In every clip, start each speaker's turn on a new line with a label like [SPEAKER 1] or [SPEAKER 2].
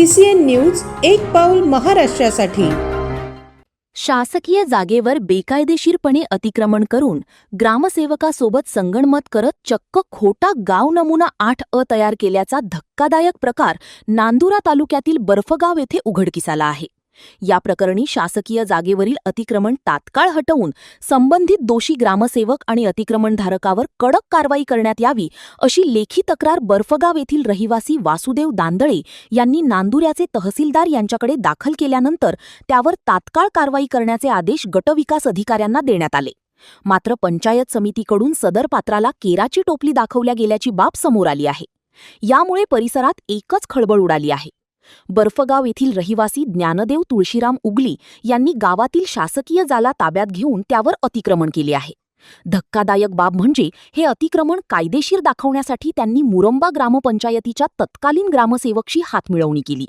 [SPEAKER 1] CCN news एक पाऊल महाराष्ट्रासाठी।
[SPEAKER 2] शासकीय जागेवर बेकायदेशीरपणे अतिक्रमण करून ग्रामसेवकासोबत संगनमत करत चक्क खोटा गाव नमुना 8 तयार केल्याचा धक्कादायक प्रकार नांदुरा तालुक्यातील बर्फगाव येथे उघडकीस आला आहे। या प्रकरणी शासकीय जागेवरील अतिक्रमण तात्काळ हटवून संबंधित दोषी ग्रामसेवक आणि अतिक्रमणधारकावर कडक कारवाई करण्यात यावी अशी लेखी तक्रार बर्फगाव येथील रहिवासी वासुदेव दांदळे यांनी नांदुऱ्याचे तहसीलदार यांच्याकडे दाखल केल्यानंतर त्यावर तात्काळ कारवाई करण्याचे आदेश गटविकास अधिकाऱ्यांना देण्यात आले। मात्र पंचायत समितीकडून सदर पात्राला केराची टोपली दाखवल्या गेल्याची बाब समोर आली आहे। यामुळे परिसरात एकच खळबळ उडाली आहे। बर्फगाव येथील रहिवासी ज्ञानदेव तुळशीराम उगली यांनी गावातील शासकीय जागा ताब्यात घेऊन त्यावर अतिक्रमण केले आहे। धक्कादायक बाब म्हणजे हे अतिक्रमण कायदेशीर दाखवण्यासाठी त्यांनी मुरंबा ग्रामपंचायतीच्या तत्कालीन ग्रामसेवकशी हातमिळवणी केली।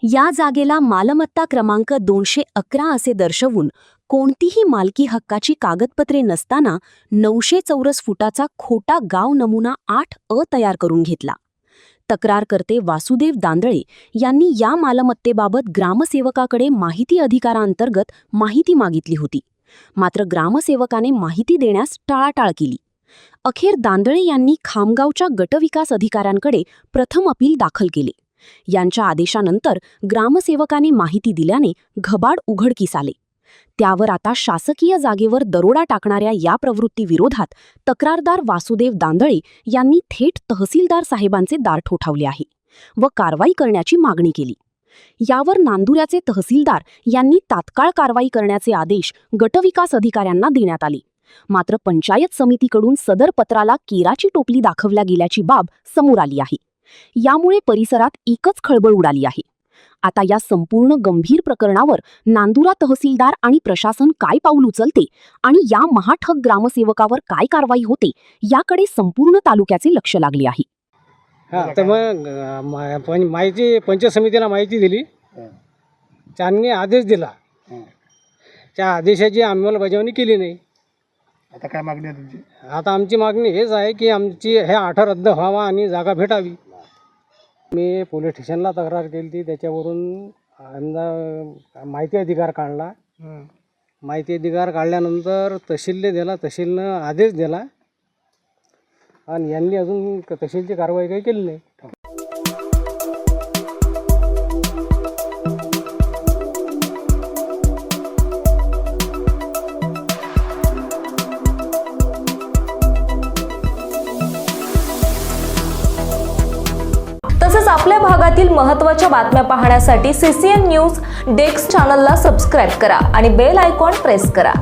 [SPEAKER 2] या जागेला मालमत्ता क्रमांक 211 असे दर्शवून कोणतीही मालकी हक्काची कागदपत्रे नसताना 900 चौरस फुटाचा खोटा गाव नमुना 8 तयार करून घेतला। तक्रारकर्ते वासुदेव दांदळे यांनी या मालमत्तेबाबत ग्रामसेवकाकडे माहिती अधिकारांतर्गत माहिती मागितली होती। मात्र ग्रामसेवकाने माहिती देण्यास टाळाटाळ केली। अखेर दांदळे यांनी खामगावच्या गटविकास अधिकाऱ्यांकडे प्रथम अपील दाखल केले। यांच्या आदेशानंतर ग्रामसेवकाने माहिती दिल्याने घबाड उघडकीस आले। त्यावर आता शासकीय जागेवर दरोडा टाकणाऱ्या या प्रवृत्तीविरोधात तक्रारदार वासुदेव दांदळे यांनी थेट तहसीलदार साहेबांचे दार ठोठावले आहे व कारवाई करण्याची मागणी केली। यावर नांदुऱ्याचे तहसीलदार यांनी तात्काळ कारवाई करण्याचे आदेश गटविकास अधिकाऱ्यांना देण्यात आले। मात्र पंचायत समितीकडून सदर पत्राला केराची टोपली दाखवल्या गेल्याची बाब समोर आली आहे। यामुळे परिसरात एकच खळबळ उडाली आहे। आता या संपूर्ण गंभीर प्रकरणावर नांदुरा तहसीलदार आणि प्रशासन काय पाऊल उचलते आणि या महाठग ग्रामसेवकावर काय कारवाई होते याकडे संपूर्ण तालुक्याचे लक्ष लागले आहे।
[SPEAKER 3] तर मग माहिती पंचायत समितीला माहिती दिली, त्यांनी आदेश दिला, त्या आदेशाची अंमलबजावणी केली नाही।
[SPEAKER 4] आता काय मागणी आहे तुमची?
[SPEAKER 3] आता आमची मागणी हेच आहे की आमची हे 8 रद्द व्हावा आणि जागा भेटावी। मी पोलीस स्टेशनला तक्रार केली ती, त्याच्यावरून आमचा माहिती अधिकार काढला। माहिती अधिकार काढल्यानंतर तहसीलने दिला, तहसीलनं आदेश दिला आणि यांनी अजून तहसीलची कारवाई काही केली नाही।
[SPEAKER 5] तसेच आपल्या भागातील महत्त्वाच्या बातम्या पाहण्यासाठी CCN न्यूज डेस्क चॅनलला सबस्क्राइब करा आणि बेल आयकॉन प्रेस करा।